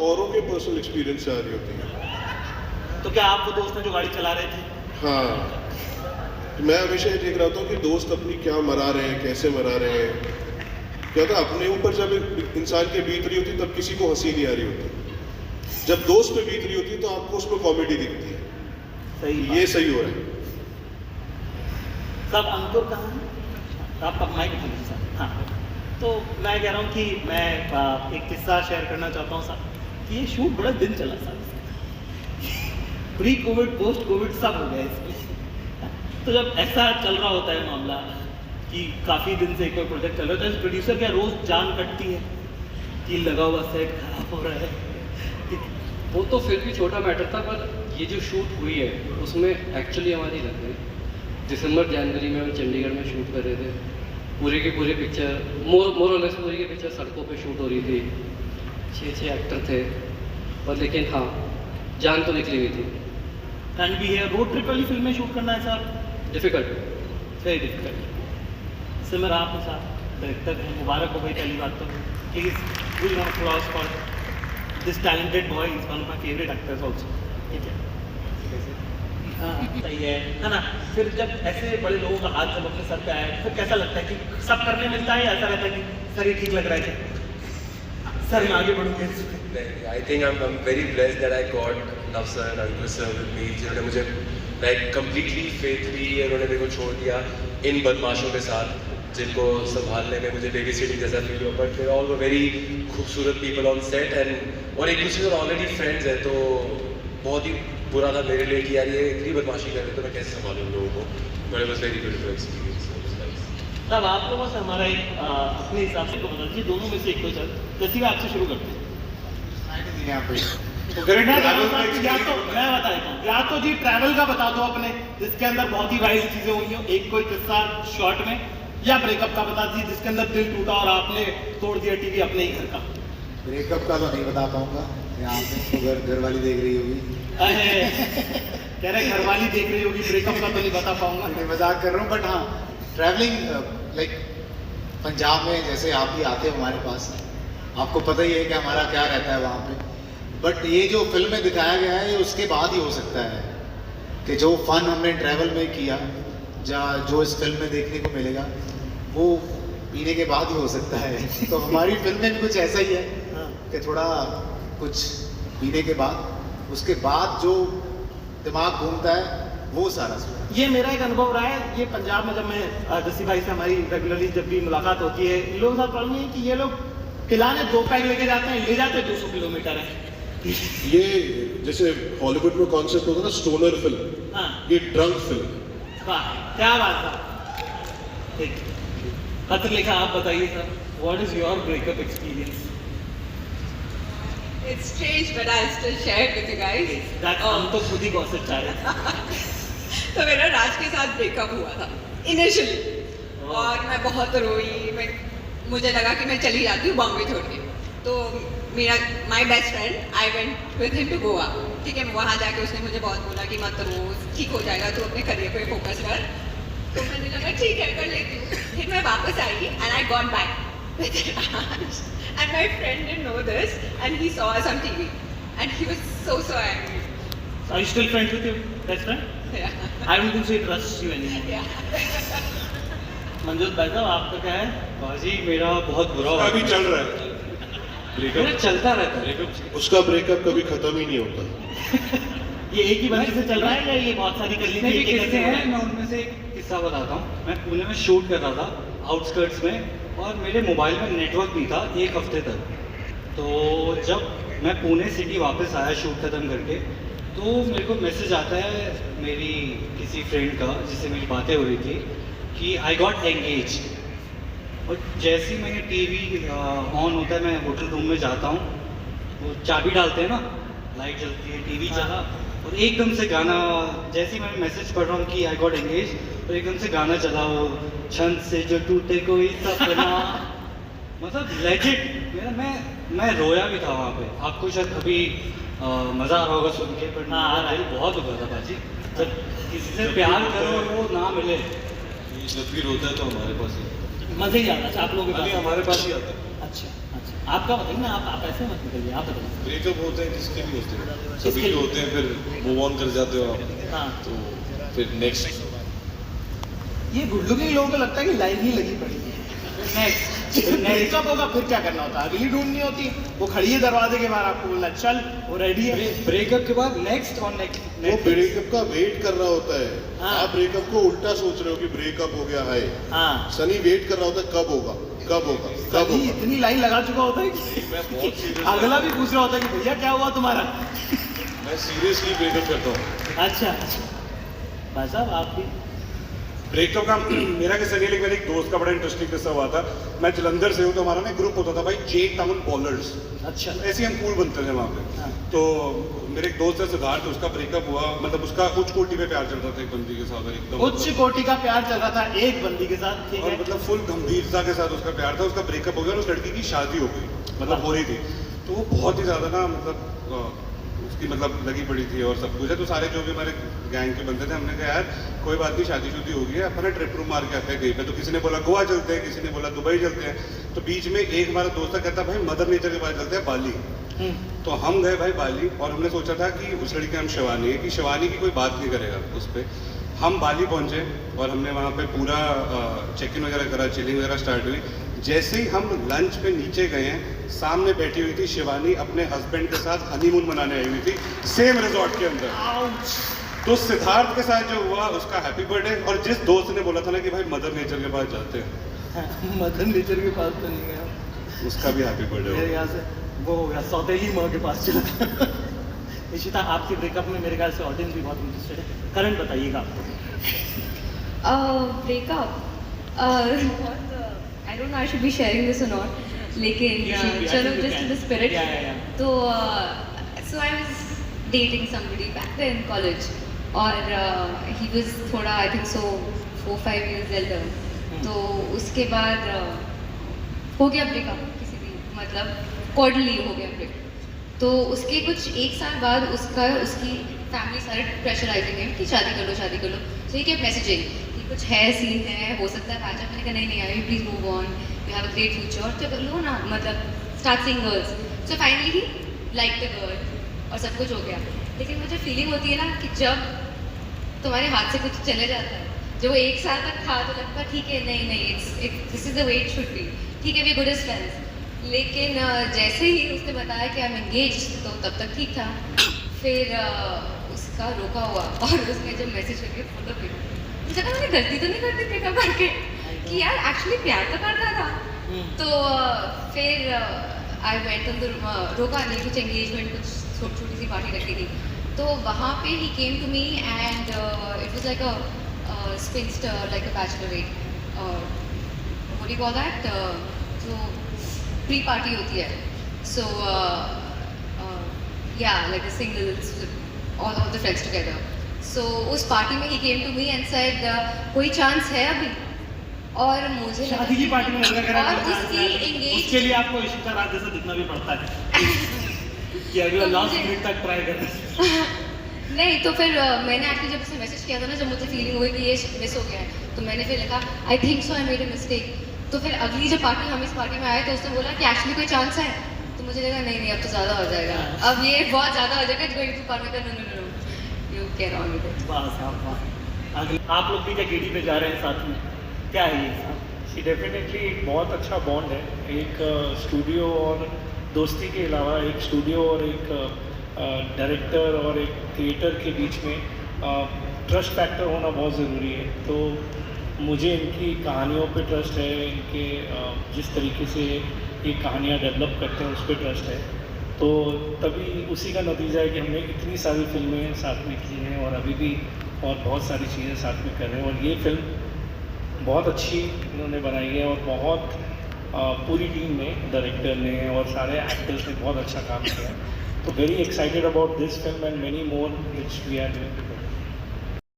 औरों के personal experience से आ रही होती हैं। तो क्या आप वो दोस्त हैं जो गाड़ी चला रहे थे? हाँ, मैं हमेशा ये देख रहा था कि दोस्त अपनी क्या मरा रहे हैं, कैसे मरा रहे हैं। क्या था, अपने ऊपर जब इंसान के बीत रही होती तब किसी को हंसी नहीं आ रही होती, जब दोस्त पे बीत रही होती तो आपको उसमें कॉमेडी दिखती है। सही ये सही हो रहा है। सब अंकुर कहाँ है? आप माइक उठा लीजिए साहब। हाँ, तो मैं कह रहा हूँ कि मैं एक किस्सा शेयर करना चाहता हूँ साहब कि ये शूट बड़ा दिन चला साहब, प्री कोविड पोस्ट कोविड सब हो गया इसमें। तो जब ऐसा चल रहा होता है मामला कि काफ़ी दिन से कोई प्रोजेक्ट चल रहा है तो प्रोड्यूसर क्या रोज़ जान कटती है कि लगा हुआ सेट खराब हो रहा है। वो तो फिर भी छोटा मैटर था, पर ये जो शूट हुई है उसमें एक्चुअली हमारी लग गई। दिसंबर जनवरी में हम चंडीगढ़ में शूट कर रहे थे, पूरी की पूरी पिक्चर मोरलेस पूरी की पिक्चर सड़कों पे शूट हो रही थी, 6 एक्टर थे, पर लेकिन हाँ जान तो निकली हुई थी। एंड भी है रोड ट्रिप वाली फिल्में शूट करना है सर, डिफ़िकल्ट, वेरी डिफिकल्ट। सिमर आप साहब डायरेक्टर हैं, मुबारक हो भाई पहली बात तो। Please give a applause for this talented boy, is one of my favourite actors also. ठीक है, हाँ सही है ना। फिर जब ऐसे बड़े लोगों का हाथ जब अपने सर पे आया फिर कैसा लगता है कि सब करने मिलता है, या ऐसा रहता है कि सर ये ठीक लग रहा है कि सर मैं आगे बढ़ूंगे? I think I'm very blessed that I got Nav sir and Ankur sir with me, जिन्होंने मुझे like completely faith दी, उन्होंने मेरे को छोड़ दिया इन बदमाशों के साथ जिनको संभालने में मुझे बेबी सिटिंग जैसा फील हुआ। But they all were very खूबसूरत पीपल ऑन सेट एंड और एक दूसरे से ऑलरेडी फ्रेंड्स है, तो बहुत ही बुरा था मेरे लिए कि यार ये इतनी बदमाशी कर रहे तो मैं कैसे संभालूँ लोगों को। But it was very beautiful experience. तब आप लोगों से हमारा एक अपने हिसाब से बता दीजिए, दोनों में से एक कोई चल, जैसे कि आपसे शुरू करते हैं। तो मैं बता देता हूँ, या तो जी ट्रैवल का बता दो अपने जिसके अंदर बहुत ही वाइल्ड चीजें हुई हो, एक कोई किस्सा शॉर्ट में, या ब्रेकअप का बता दीजिए जिसके अंदर दिल टूटा और आपने तोड़ दिया टीवी अपने ही घर का। ब्रेकअप का तो नहीं बता पाऊंगा, यहाँ पे घर वाली देख रही होगी। कह रहे घर वाली देख रही होगी, ब्रेकअप का तो नहीं बता पाऊंगा। मैं मजाक कर रहा हूँ, बट हाँ ट्रैवलिंग लाइक पंजाब में जैसे आप भी आते हो हमारे पास, आपको पता ही है कि हमारा क्या रहता है वहाँ पे। बट ये जो फिल्म में दिखाया गया है ये उसके बाद ही हो सकता है कि जो फन हमने ट्रैवल में किया जो इस फिल्म में देखने को मिलेगा वो पीने के बाद ही हो सकता है। तो हमारी फिल्म में भी कुछ ऐसा ही है कि थोड़ा कुछ पीने के बाद, उसके बाद जो दिमाग घूमता है वो सारा सुना। ये मेरा एक अनुभव रहा है, ये पंजाब में जब मैं जस्सी भाई से हमारी रेगुलरली जब भी मुलाकात होती है, इन लोगों के साथ प्रॉब्लम ये है कि ये लोग पिलाने 2 पैक लेके जाते हैं, ले जाते 200 किलोमीटर है। ये जैसे हॉलीवुड में कॉन्सेप्ट होता है ना स्टोनर फिल्म, हाँ ये ड्रंक फिल्म। वाह क्या बात है। ठीक, पत्र लिखा, आप बताइए sir, what is your breakup experience? It's strange, but I'll still share it with you guys. हम तो खुद ही गॉसिप चाह रहे थे। तो मेरा राज के साथ ब्रेकअप हुआ था इनिशियली, और मैं बहुत रोई। मुझे लगा कि मैं चली जाती हूँ बॉम्बे छोड़ के। तो मेरा my best friend, I went with him to Goa. ठीक है, वहाँ जाके उसने मुझे बहुत बोला कि मत रो, ठीक हो जाएगा, तू अपने करियर पे फोकस कर। तो मैंने लगा ठीक है कर लेती हूँ। फिर मैं वापस आई and I got back with Raj. And my friend didn't know this, and he saw us on TV, and he was so angry. Are you still friends with your best friend? Yeah. I don't think so he trusts you anymore. Yeah. मंजूर भाई साहब आपका क्या है? बाजी मेरा बहुत बुरा हुआ, अभी चल रहा है मेरा ब्रेकअप, चलता रहता है। उसका ब्रेकअप कभी खत्म ही नहीं होता। ये एक ही बंदे से चल रहा है या ये बहुत सारी कर ली जितने भी थी? किस्से हैं मैं उनमें से एक किस्सा बताता हूँ। मैं पुणे में शूट कर रहा था आउटस्कर्ट्स में, और मेरे मोबाइल में नेटवर्क नहीं था 1 हफ्ते तक। तो जब मैं पुणे सिटी वापस आया शूट ख़त्म करके, तो मेरे को मैसेज आता है मेरी किसी फ्रेंड का जिससे मेरी बातें हो रही थी कि आई गॉट एंगेज। और जैसे ही मैंने टीवी ऑन होता है, मैं होटल रूम में जाता हूँ, वो चाबी डालते हैं ना, लाइट जलती है, टीवी चला, और एकदम से गाना, जैसे ही मैं मैसेज पढ़ रहा हूँ कि आई गॉट एंगेज, तो एकदम से गाना चला, वो छंद से जो टूटे कोई सपना। मतलब लेजिट मैं रोया भी था वहाँ पे। आपको शायद अभी मज़ा आ रहा होगा सुन के, पर दिल बहुत दुखा था बाजी। जब किसी से प्यार करो और वो ना मिले, जब भी रोता है तो हमारे पास ही मज़े ही आता है आप लोगों के पास? हमारे पास ही आता है। अच्छा अच्छा। आपका बताइए ना, आप ऐसे मत निकलिए, आप बताइए। ब्रेकअप होते हैं, किसके भी होते हैं, किसके सभी के लिए? होते हैं, फिर मूव ऑन कर जाते हो आप, हाँ, तो फिर नेक्स्ट। ये गुड लुकिंग लोगों को लगता है कि लाइन ही लगी पड़ी है। नेक्स्ट ब्रेकअप होगा फिर क्या करना होता है, अगली ढूंढनी होती, वो खड़ी है दरवाजे के बाहर, आपको बोलना चल, वो रेडी है। ब्रेकअप के बाद नेक्स्ट और नेक्स्ट वो ब्रेकअप का वेट कर रहा होता है। हाँ। आप ब्रेकअप को उल्टा सोच रहे हो कि ब्रेकअप हो गया है। हाँ, सनी वेट कर रहा होता है कब होगा, कब होगा, कब सभी होगा। इतनी लाइन लगा चुका होता है मैं बहुत कि serious अगला भी पूछ रहा होता है कि भैया क्या हुआ तुम्हारा। मैं सीरियसली ब्रेकअप करता हूँ। अच्छा, भाई साहब आप भी? ब्रेकअप का मेरा किस्सा नहीं, लेकिन मेरे एक दोस्त का बड़ा इंटरेस्टिंग किस्सा हुआ था। मैं जलंधर से हूँ, तो हमारा ना ग्रुप होता था भाई, जे टाउन बॉलर्स। अच्छा, ऐसे ही हम कूल बनते थे वहाँ पे। हाँ। तो मेरे एक दोस्त है सिद्धार्थ, उसका ब्रेकअप हुआ, मतलब उसका उच्च कोटि पे प्यार चल रहा था एक बंदी के साथ, एकदम उच्च कोटि का प्यार चल रहा था एक बंदी के साथ, ठीक और है। मतलब फुल गंभीरता के साथ उसका प्यार था। उसका ब्रेकअप हो गया और उस लड़की की शादी हो गई, मतलब हो रही थी। तो वो बहुत ही ज़्यादा ना, मतलब उसकी मतलब लगी पड़ी थी और सब कुछ है। तो सारे जो भी हमारे गैंग के बंदे थे, हमने कहा यार कोई बात नहीं, शादी हो गई है, अपना ट्रिप रूम मार के आते हैं कहीं पे। तो किसी ने बोला गोवा चलते हैं, किसी ने बोला दुबई चलते हैं। तो बीच में एक हमारा दोस्त कहता भाई मदर नेचर के पास चलते हैं, बाली। तो हम गए भाई बाली, और हमने सोचा था कि उस लड़की का नाम शिवानी है, कि शिवानी की कोई बात नहीं करेगा उस पर। हम बाली पहुंचे और हमने वहाँ पे पूरा चेक इन वगैरह करा, चिलिंग वगैरह स्टार्ट हुई। जैसे ही हम लंच पे नीचे गए हैं, सामने बैठी हुई थी शिवानी अपने हस्बैंड के साथ हनीमून मनाने आई हुई थी, सेम रिजॉर्ट के अंदर। तो सिद्धार्थ के साथ जो हुआ, उसका हैप्पी बर्थडे। और जिस दोस्त ने बोला था ना कि भाई मदर नेचर के पास जाते हैं, मदन नेचर के पास तो नहीं गया, उसका भी हैप्पी बर्थडे मेरे हो यहाँ से वो हो गया, सौतेली माँ के पास चला। इशिता, आपके ब्रेकअप में मेरे ख्याल से ऑडियंस भी बहुत इंटरेस्टेड है, करण बताइएगा आपको। Breakup I don't know I should be sharing this और नॉट, लेकिन चलो जस्ट इन द स्पिरिट। तो so I was dating somebody back then in college, और ही वाज थोड़ा I think so 4-5 years elder. तो उसके बाद हो गया ब्रेकअप, किसी भी मतलब क्वार्टरली हो गया ब्रेकअप। तो उसके कुछ 1 साल बाद उसकी फैमिली सारे प्रेशराइजिंग है कि शादी कर लो, शादी कर लो। सो ही केप्ट मैसेजिंग कि कुछ है, सीन है, हो सकता है पैच अप। मैंने कहा नहीं I, please move on, you have a great future, तो कर लो ना, मतलब start seeing girls. So finally he like the girl और सब कुछ हो गया। लेकिन मुझे फीलिंग होती है ना कि जब तुम्हारे हाथ से कुछ चले जाता है, जो वो 1 साल तक था, तो लगता है ठीक है, नहीं this is the way it should be, ठीक है, वी गुड एज फ्रेंड्स। लेकिन जैसे ही उसने बताया कि आई एम एंगेज, तो तब तक ठीक था। फिर उसका रोका हुआ, और उसने जब मैसेज करके फोटो भेजा, मुझे लगा मैंने गलती तो नहीं करती ब्रेकअप करके, कि यार एक्चुअली प्यार तो करता था। तो फिर आई वेंट ऑन द रोका नहीं, कुछ एंगेजमेंट, कुछ छोटी सी पार्टी रखी थी। तो वहाँ पे ही came to me and it was like a spinster, like a bachelorette, what do you call that, जो प्री पार्टी होती है। So yeah, like the singles, all the friends together. So उस पार्टी में he came to me and said कोई chance है अभी? और मुझे शादी की पार्टी में लड़का कह रहा है, और उसकी engaged, उसके लिए आपको इशिता राज जैसा दिखना भी पड़ता है कि अगला तो लास्ट मुझे- मिनट तक ट्राई करना। नहीं, तो फिर मैंने एक्चुअली जब उसे मैसेज किया था ना, जब मुझे फीलिंग हुई कि ये मिस हो गया है, तो मैंने फिर लिखा आई think so I made a mistake. तो फिर अगली जब पार्टी, हम इस पार्टी में आए, तो उसने बोला कि एक्चुअली कोई चांस है। तो मुझे लगा नहीं अब तो ज़्यादा हो जाएगा, अब ये बहुत ज़्यादा हो जाएगा, going to call me, no you can on with it. वाह साहब वाह। अगले आप लोग भी क्या केडी पे जा रहे हैं साथ में, क्या है ये साहब? डेफिनेटली एक बहुत अच्छा बॉन्ड है, एक स्टूडियो और दोस्ती के अलावा एक स्टूडियो और एक डायरेक्टर और एक थिएटर के बीच में ट्रस्ट फैक्टर होना बहुत ज़रूरी है। तो मुझे इनकी कहानियों पे ट्रस्ट है, इनके जिस तरीके से ये कहानियाँ डेवलप करते हैं उस पर ट्रस्ट है। तो तभी उसी का नतीजा है कि हमने इतनी सारी फिल्में साथ में की हैं और अभी भी और बहुत सारी चीज़ें साथ में कर रहे हैं। और ये फिल्म बहुत अच्छी इन्होंने बनाई है और बहुत पूरी टीम ने, डायरेक्टर ने और सारे एक्टर्स ने बहुत अच्छा काम किया है। तो very excited about this film and many more which we are doing.